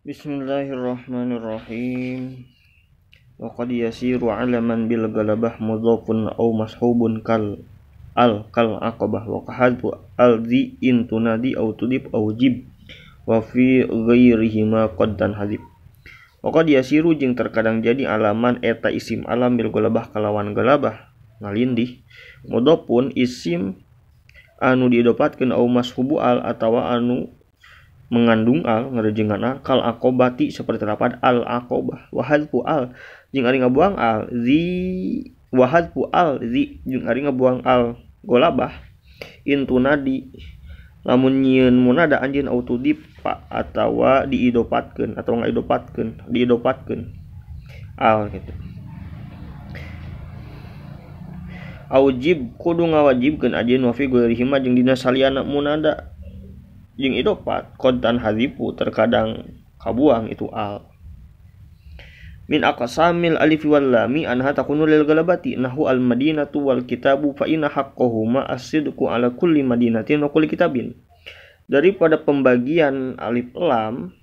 Bismillahirrahmanirrahim. Wa qad yasiru 'alaman bil galabah mudhafun aw mashubun kal aqabah wa qahadfu al dhi in tunadi aw tudib aw jib wa fi ghairihima qad dan hadib. Wa qad yasiru jeung terkadang jadi alaman eta isim alam bil galabah kalawan galabah ngalindih mudhafun isim anu diidopatkeun aw mashubu al atawa anu mengandung al ngarejengan al kal aqobati seperti lapan al aqobah wahadfu al jeung ari ngabuang al zi wahadfu al zi jeung ari ngabuang al golabah intunadi lamun nyieun munada anjeun autodip pak atawa diidopatkeun atau diidopatkeun al gitu. Aujib kudu ngawajibkeun anjeun wa fi ghairihima jeung dina saliyana munada jeung idopat qaddan hadifu terkadang kabuang itu al min aqsamil alif wal lami anha takunu lil galabati nahu al madinatu wal kitabu fa inna haqqahuma as-sidqu ala kulli madinatin wa kulli kitabin. Daripada pembagian alif lam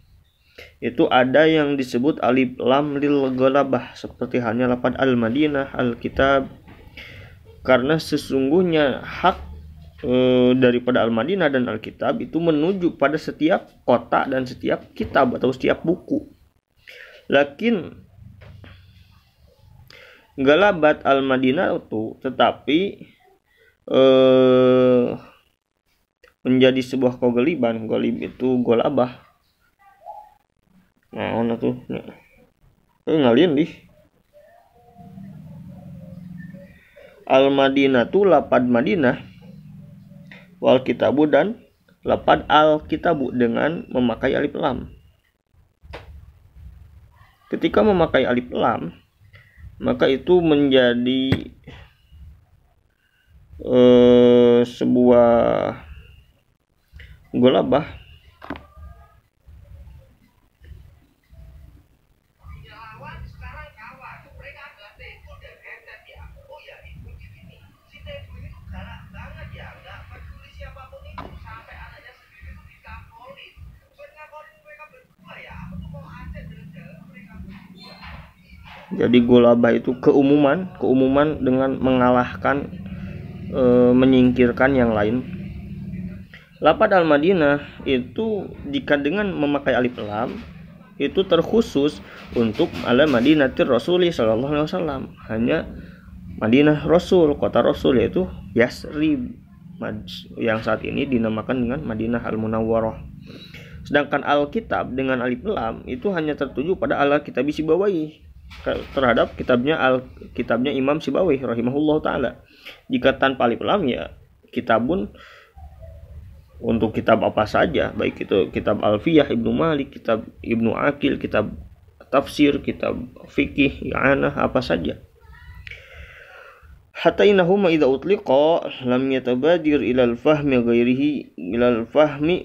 itu ada yang disebut alif lam lil galabah seperti halnya lafaz al madinah al kitab, karena sesungguhnya hak daripada Al-Madinah dan Al-Kitab itu menuju pada setiap kota dan setiap kitab atau setiap buku. Lakin galabat Al-Madinah itu tetapi menjadi sebuah kogaliban. Golib itu golabah. Nah, ono tuh. Ngalian di Al-Madinah tuh lapad Madinah wal kitabu dan lapad al kitabu dengan memakai alif lam. Ketika memakai alif lam maka itu menjadi sebuah golabah jadi golabah itu keumuman dengan mengalahkan menyingkirkan yang lain. Lafaz Al-Madinah itu jika dengan memakai alif lam itu terkhusus untuk al-Madinatir Rasuli sallallahu alaihi wasallam, hanya Madinah Rasul, kota Rasul, yaitu Yasrib yang saat ini dinamakan dengan Madinah Al-Munawwarah. Sedangkan Al-Kitab dengan alif lam itu hanya tertuju pada Al-Kitabi Sibawahi, terhadap kitabnya Imam Sibawi rahimahullah taala. Jika tanpa alif lam ya kitabun untuk kitab apa saja, baik itu kitab Alfiyah Ibnu Malik, kitab Ibnu Aqil, kitab tafsir, kitab fikih, i'anah, apa saja. Hatta innahuma idza utliqa lam yatabadir ila al-fahmi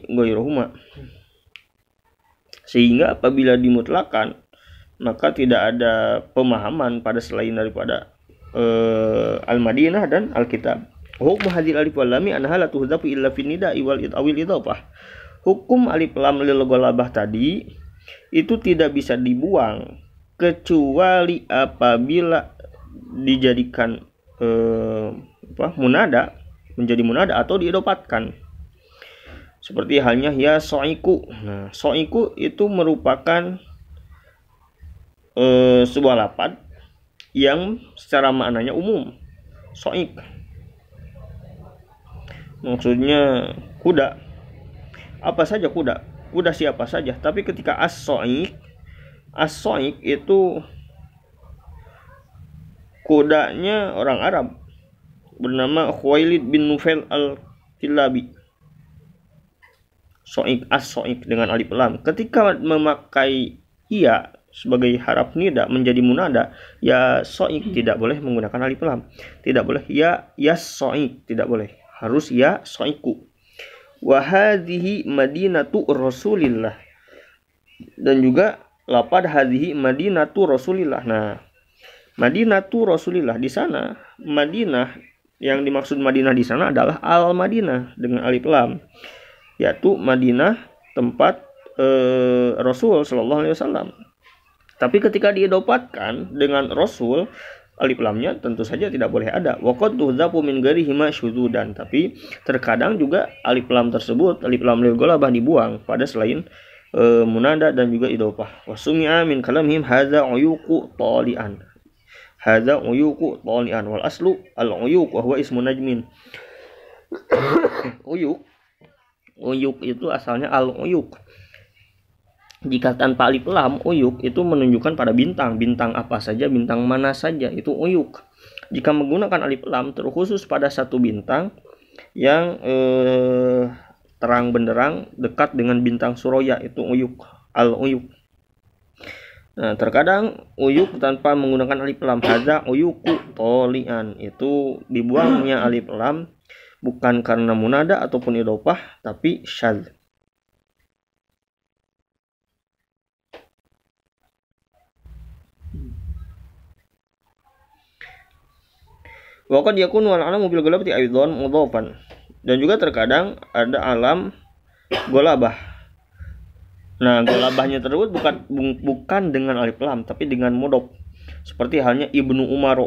ghairuhuma. Sehingga apabila dimutlakan maka tidak ada pemahaman pada selain daripada Al-Madinah dan Al-Kitab. Hukum hadil alif wal lam anha la tuhzafu illa fi nida'i wal awil idhafah. Hukum alif lam lil ghalabah tadi itu tidak bisa dibuang kecuali apabila dijadikan munada, menjadi munada atau diidopatkan. Seperti halnya ya so'iku. Nah, so'iku itu merupakan sebuah lafaz yang secara maknanya umum. So'ik maksudnya kuda, apa saja kuda siapa saja. Tapi ketika as-so'ik itu kudanya orang Arab bernama Khuwailid bin Nufail al-Kilabi. So'ik, as-so'ik dengan alif lam. Ketika memakai iya sebagai haraf nida menjadi munada, ya so'ik tidak boleh menggunakan alif lam. Tidak boleh ya so'ik, tidak boleh. Harus ya so'iku. Wa hadhihi madinatu Rasulillah. Dan juga lafaz hadhihi madinatu Rasulillah. Nah, Madinatu Rasulillah di sana, Madinah yang dimaksud Madinah di sana adalah Al-Madinah dengan alif lam, yaitu Madinah tempat Rasul Shallallahu Alaihi Wasallam. Tapi ketika diidopatkan dengan Rasul, alif lamnya tentu saja tidak boleh ada. Waqad tuhdzafu min ghairihi ma syudzudan. Tapi terkadang juga alif lam tersebut, alif lam lil ghalabah dibuang pada selain munada dan juga idopah. Wasumi'a min kalamihim hadza uyuqu talian. Hadza uyuqu talian wal aslu al uyuq wa huwa ismu najmin. Uyuk itu asalnya al uyuk. Jika tanpa alif lam, uyuk itu menunjukkan pada bintang, bintang apa saja, bintang mana saja, itu uyuk. Jika menggunakan alif lam terkhusus pada satu bintang yang terang benderang dekat dengan bintang Suroya, itu uyuk, al uyuk. Nah, terkadang uyuk tanpa menggunakan alif lam, hadza uyuku tolian, itu dibuangnya alif lam bukan karena munada ataupun idopah, tapi syadz. Waqad yakunu al-alamu bil ghalabati aidan mudhafan. Dan juga terkadang ada alam ghalabah. Nah, ghalabahnya tersebut bukan dengan alif lam tapi dengan mudhaf. Seperti halnya Ibnu Umar,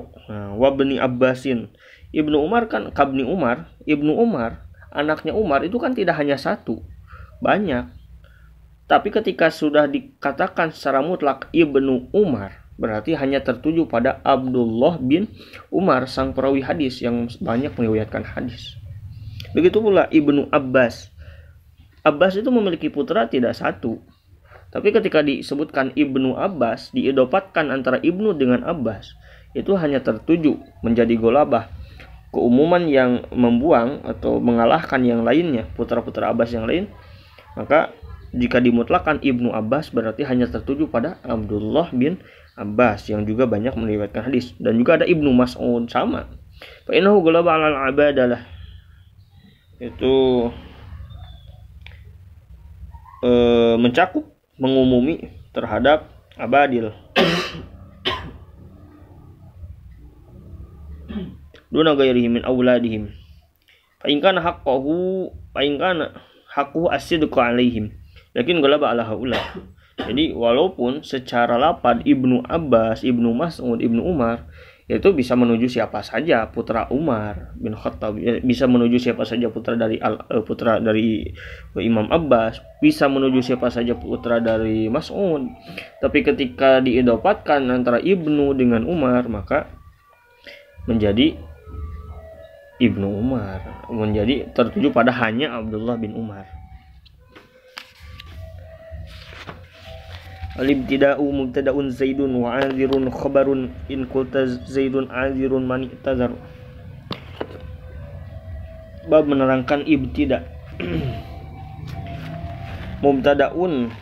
wa Ibni Abbasin. Ibnu Umar kan kabni Umar, Ibnu Umar, anaknya Umar itu kan tidak hanya satu, banyak. Tapi ketika sudah dikatakan secara mutlak Ibnu Umar, berarti hanya tertuju pada Abdullah bin Umar, sang perawi hadis yang banyak meriwayatkan hadis. Begitu pula Ibnu Abbas. Abbas itu memiliki putra tidak satu. Tapi ketika disebutkan Ibnu Abbas, diidopatkan antara Ibnu dengan Abbas, itu hanya tertuju menjadi ghalabah, keumuman yang membuang atau mengalahkan yang lainnya, putra-putra Abbas yang lain. Maka jika dimutlakan Ibnu Abbas berarti hanya tertuju pada Abdullah bin Abbas yang juga banyak meriwayatkan hadis. Dan juga ada Ibnu Mas'ud sama. Fa innahu ghalaba 'alal 'abadalah. Itu mencakup, mengumumi terhadap abadil. Duna ghairihi min auladihim. Fa in kana haqqahu as-sidqu 'alaihim. Lakin ghalaba 'ala haula. Jadi walaupun secara lafaz Ibnu Abbas, Ibnu Mas'ud, Ibnu Umar itu bisa menuju siapa saja putra Umar bin Khattab, bisa menuju siapa saja putra dari Imam Abbas, bisa menuju siapa saja putra dari Mas'ud. Tapi ketika diidopatkan antara Ibnu dengan Umar, maka menjadi Ibnu Umar, menjadi tertuju pada hanya Abdullah bin Umar. Al-ibtida'u mubtada'un Zaidun wa 'azirun khabarun in qulta Zaidun 'azirun man i'tazar. Bab menerangkan ibtida'. Mubtada'un,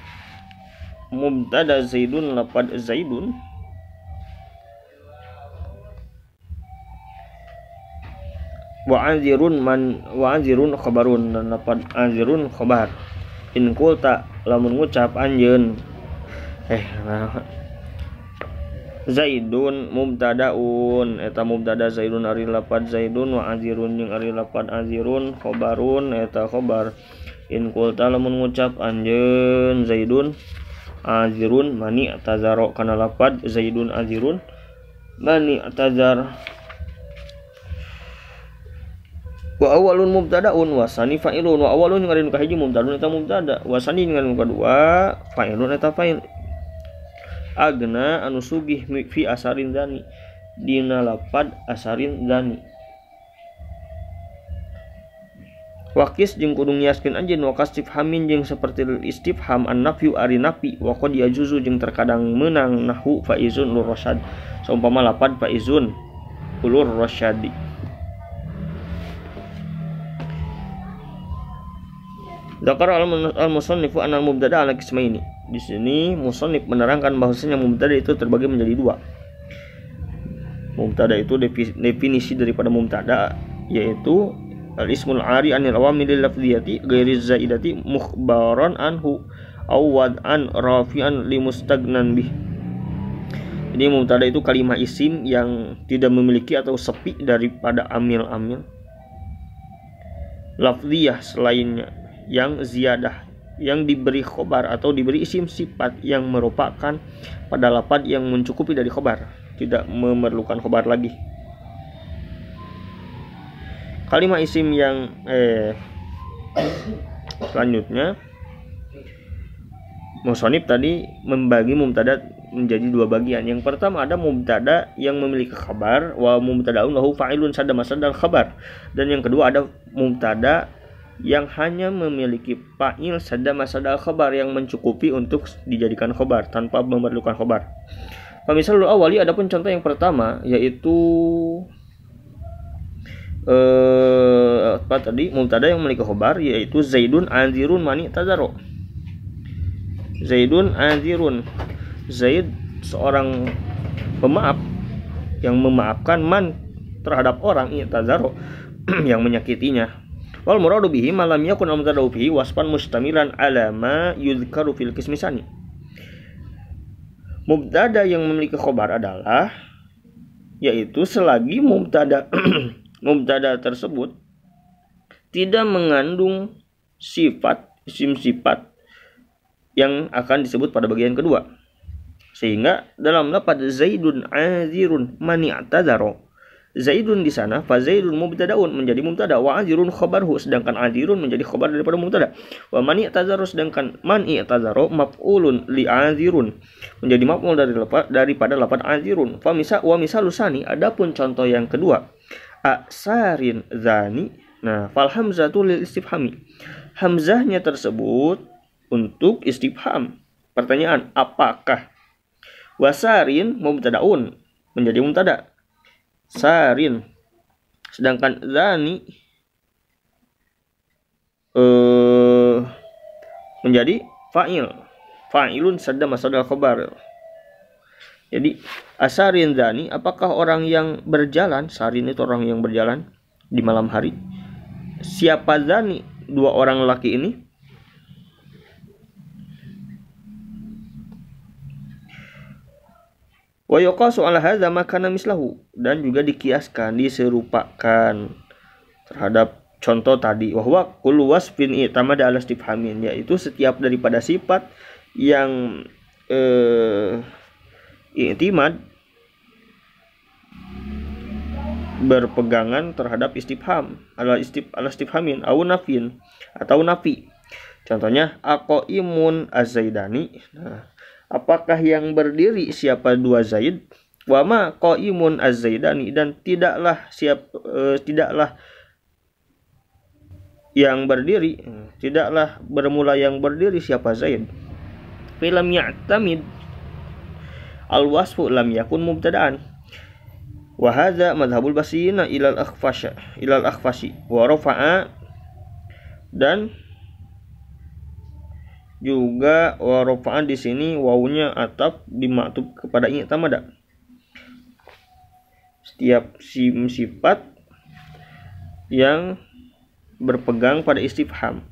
mubtada Zaidun, lafaz Zaidun, wa 'azirun khabarun, dan lafaz 'azirun khabar. In qulta, lamun ngucap anjeun Zaidun mubtadaun, eta mubtada Zaidun ari lafaz Zaidun, wa azirun jeung ari lafaz azirun, khobarun eta khobar. In qulta lamun ngucap anjeun Zaidun azirun mani atazaro, kana lafaz Zaidun azirun mani atazar. Wa awalun mubtadaun wa sani fa'ilun. Wa awalun jeung ari nu kahiji mubtadaun eta mubtada, wa sani jeung ari nu kadua fa'ilun eta fa'il. Agna anu sugih fi asarin zani, dina lapad asarin zani. Wakis jeung kudu ngiaskeun anjeun wakas istifhamin jeung saperti istifham an-nafyu ari nafi, wa qad yajuzu jeung terkadang meunang nahwu faizun lur rasyad, saumpama lapad faizun ulur rasyadi. Dzakara al-musannifu anna al-mubtada ala qismaini. Di sini musannif menerangkan bahwasanya mubtada itu terbagi menjadi dua. Mubtada itu definisi daripada mubtada yaitu al-ismul ari anil awamil lafziyati ghairi zaidati mukhbaran anhu aw wad'an rafi'an limustagnan bih. Jadi mubtada itu kalimat isim yang tidak memiliki atau sepi daripada amil-amil lafziyah selainnya yang ziyadah yang diberi khobar atau diberi isim sifat yang merupakan pada lafaz yang mencukupi dari khobar, tidak memerlukan khobar lagi. Kalimat isim yang selanjutnya, musonib tadi membagi mubtada menjadi dua bagian. Yang pertama ada mubtada yang memiliki khabar, wa mubtadaun lahu fa'ilun sadda masadal khabar. Dan yang kedua ada mubtada yang hanya memiliki fa'il sadda masadal khabar yang mencukupi untuk dijadikan khabar tanpa memerlukan khabar. Misalul awali, adapun contoh yang pertama yaitu apa tadi, mubtada yang memiliki khabar yaitu Zaidun anzirun mani tazaro. Zaidun anzirun, Zaid seorang pemaaf yang memaafkan, man terhadap orang, i'tazaro yang menyakitinya. Wal muradu bihi ma lam yakun al-mubtada'u bihi wasfan mustamilan ala ma yudhkaru fil qismi tsani. Mubtada yang memiliki khabar adalah yaitu selagi mubtada mubtada tersebut tidak mengandung sifat, isim sifat yang akan disebut pada bagian kedua. Sehingga dalam lafaz Zaidun azirun mani i'tazaro, Zaidun di sana fa Zaidun mubtadaun menjadi mubtada, wa azirun khabarhu, sedangkan azirun menjadi khabar daripada mubtada, wa man i'tazaro, sedangkan man i'tazaro maf'ulun li azirun menjadi maf'ul daripada lafaz azirun. Fa misal lusani, adapun contoh yang kedua, asarin zani, nah fal hamzatu lil istifhami, hamzahnya tersebut untuk istifham, pertanyaan apakah. Wasarin mubtadaun menjadi mubtada, sarin, sedangkan zani menjadi fa'il, fa'ilun sadda masadal khabar. Jadi asarin zani, apakah orang yang berjalan, sarin itu orang yang berjalan di malam hari. Siapa zani, dua orang lelaki ini. Wa yuqasu ala hadza ma kana mislahu, dan juga dikiaskan, diserupakan terhadap contoh tadi, wahwa kullu wasfin i'tamada ala istifhamin, yaitu setiap daripada sifat yang i'timad berpegangan terhadap istifham ala istifhamin au nafin atau nafi. Contohnya aqaimun az-zaidani, nah, apakah yang berdiri siapa dua Zaid, wa ma qaimun az-zaidani, dan tidaklah yang berdiri, tidaklah bermula yang berdiri siapa Zaid. Filam ya'tamid al-wasfu lam yakun mubtada'an. Wa hadza madhhabul basina ilal akhfashi wa rafa'a, dan juga warofaan di sini wawunya ataf dimaktub kepada i'tamada. Setiap sifat yang berpegang pada istifham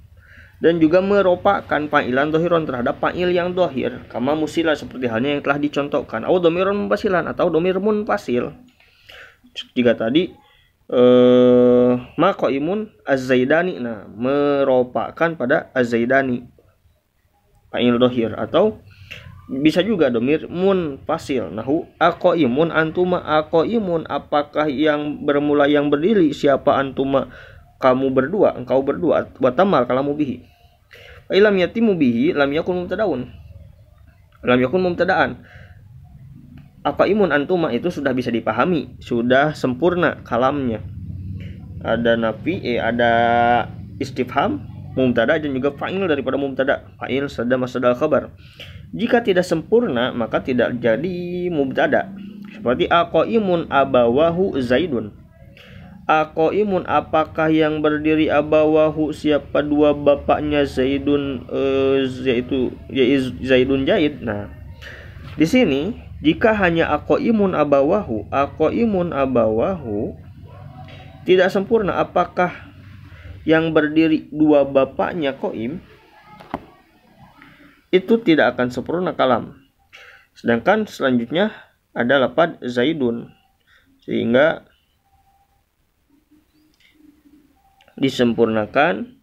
dan juga meropakan fa'ilan dohiron terhadap fa'il yang dohir, kama musila, seperti halnya yang telah dicontohkan, au domiron munfasilan, atau domir munfasil. Jika tadi ma qaimun az-zaidani, nah meropakan pada az-zaidani fa'il dohir, atau bisa juga domir munfasil, nahu aqaimun antuma aqaimun, apakah yang bermula yang berdiri siapa, antuma kamu berdua, engkau berdua, wa tamal kalamu bihi. Fa ilam yatimu bihi lam yakun mubtada'an. Aqaimun antuma itu sudah bisa dipahami, sudah sempurna kalamnya. Ada nafi, ada istifham, mubtada, dan juga fa'il daripada mubtada, fa'il sadda masadal khabar. Jika tidak sempurna maka tidak jadi mubtada. Seperti aqaimun abawahu zaidun. Aqaimun, apakah yang berdiri abawahu, siapa dua bapaknya Zaidun, yaitu Zaidun Zaid. Nah, di sini jika hanya aqaimun abawahu tidak sempurna, apakah yang berdiri dua bapaknya qaim, itu tidak akan sempurna kalam. Sedangkan selanjutnya ada lafaz Zaidun, sehingga disempurnakan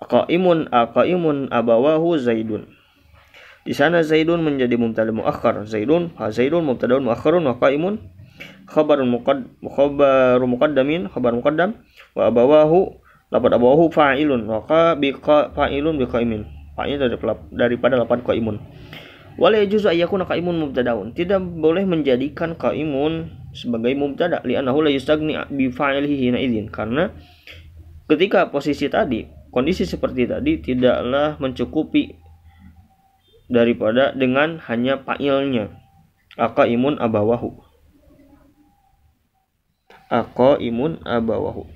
qaimun abawahu Zaidun. Di sana Zaidun menjadi mubtada muakhar. Zaidun mubtadaun muakharun wa qaimun khabar muqaddamin wa abawahu lafaz abawahu fa'ilun wa fa'ilun bi qaimin. Fa'il daripada lafaz qaimun. Wala yajuzu ayyakuna qaimun mubtadaun. Tidak boleh menjadikan qaimun sebagai mubtada li'annahu la yustagni bi fa'ilihi hina idzin, karena ketika posisi tadi, kondisi seperti tadi tidaklah mencukupi daripada dengan hanya fa'ilnya. Aqaimun abawahu.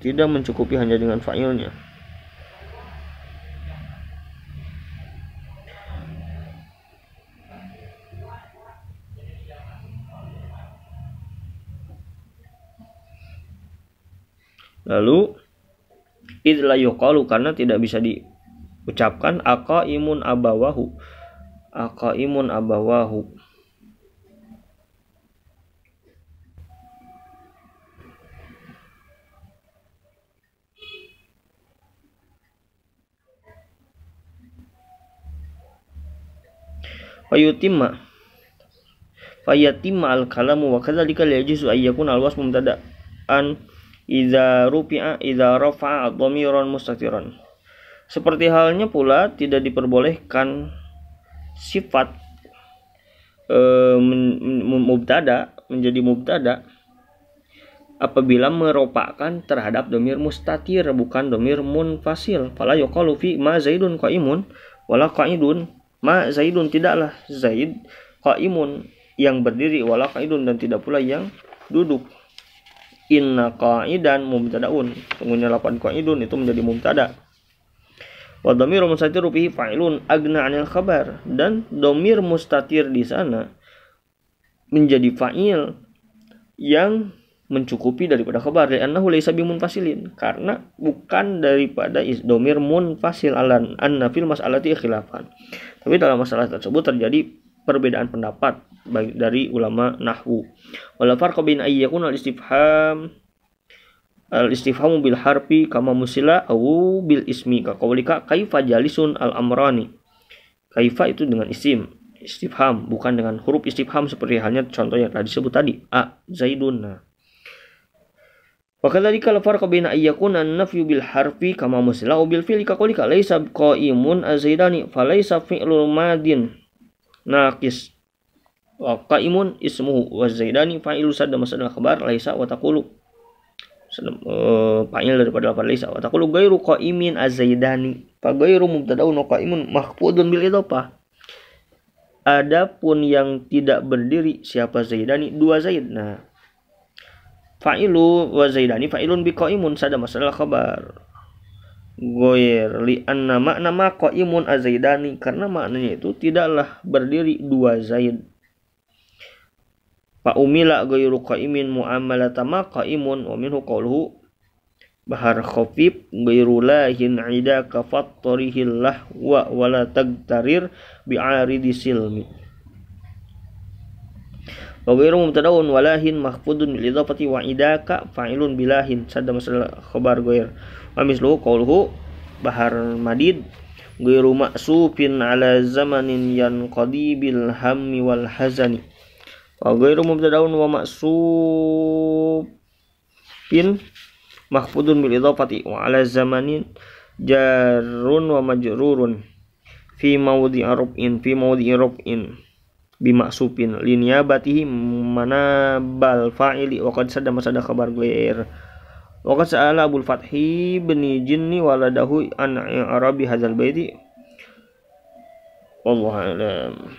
Tidak mencukupi hanya dengan fa'ilnya. Lalu idla yuqalu, karena tidak bisa diucapkan aqaimun abawahu. Fayatimma al-kalamu wa kadzalika la yajuzu ay yakuna al-wasfu mubtada'an idza rafa'a dhamiran mustatiran. Seperti halnya pula tidak diperbolehkan sifat mubtada menjadi mubtada apabila meropakkan terhadap dhamir mustatir, bukan dhamir munfasil. Fala yuqalu fi ma Zaidun qaimun wala qaidun. Ma Zaidun, tidaklah Zaid, qaimun yang berdiri, wala qaidun dan tidak pula yang duduk. Inna qaidan mubtadaun. Sungguhnya lafaz qaidun itu menjadi mubtada. Wa dhamiru mustatir fihi fa'ilun agna 'anil khabar, dan dhamir mustatir di sana menjadi fa'il yang mencukupi daripada khabar, li'annahu laysa bimunfasilin, karena bukan daripada dhamir munfasil. Anna fil mas'alati khilafan. Tapi dalam masalah tersebut terjadi perbedaan pendapat dari ulama nahwu. Wala farqa baina ayyakun al-istifhamu bil harfi kama musila au bil ismi ka qaulika kaifa jalisun al-amrani. Kaifa itu dengan isim istifham, bukan dengan huruf istifham seperti halnya contoh yang telah disebut tadi, Zaidun. Wa kadzalika al-farqu baina ayyakuna an-nafyu bil harfi kama musila au bil fi'li ka qaulika laisa qaimun az-zaidani falaysa fi'lul madin naqis wa qaimun ismuhu wa zaidani fa'ilu sadda masdar khabar laisa wa taqulu fa'il daripada lafaz laisa wa taqulu ghairu qaimin az-zaidani fa ghairu mubtada'un wa qaimun mahfudun bil idhafah. Adapun yang tidak berdiri siapa Zaidani, dua Zaid. Nah, fa'ilu wa zaidani fa'ilun bi qaimun sadda masdar khabar ghair li anna makna ma qaimun az-zaidani, karena maknanya itu tidaklah berdiri dua Zaid. Fa umila ghairu qaimin mu'amalata ma qaimun wa minhu qawluhu bahar khafif ghairu lahin idaka fattarihil lahwa wala tagtarir bi'aridi silmi. Wa ghairu mubtadaun walahin mahfudun bil idhafati wa idaka fa'ilun bilahin sadda masdar khabar ghair. Wa misluhu qawluhu bahar madid ghairu ma'sufin ala zamanin yanqadi bil hammi wal hazani. Wa ghairu mubtadaun wa ma'sufin mahfudun bil idhafati wa ala zamanin jarrun wa majrurun fi mawdi'i raf'in bi ma'sufin liniyabatihi manabal fa'ili wa qad sadda masdar khabar ghair. Wa qad sa'ala Abul Fathi bin Jinni waladahu an i'rabi hadzal baiti wallahu a'lam.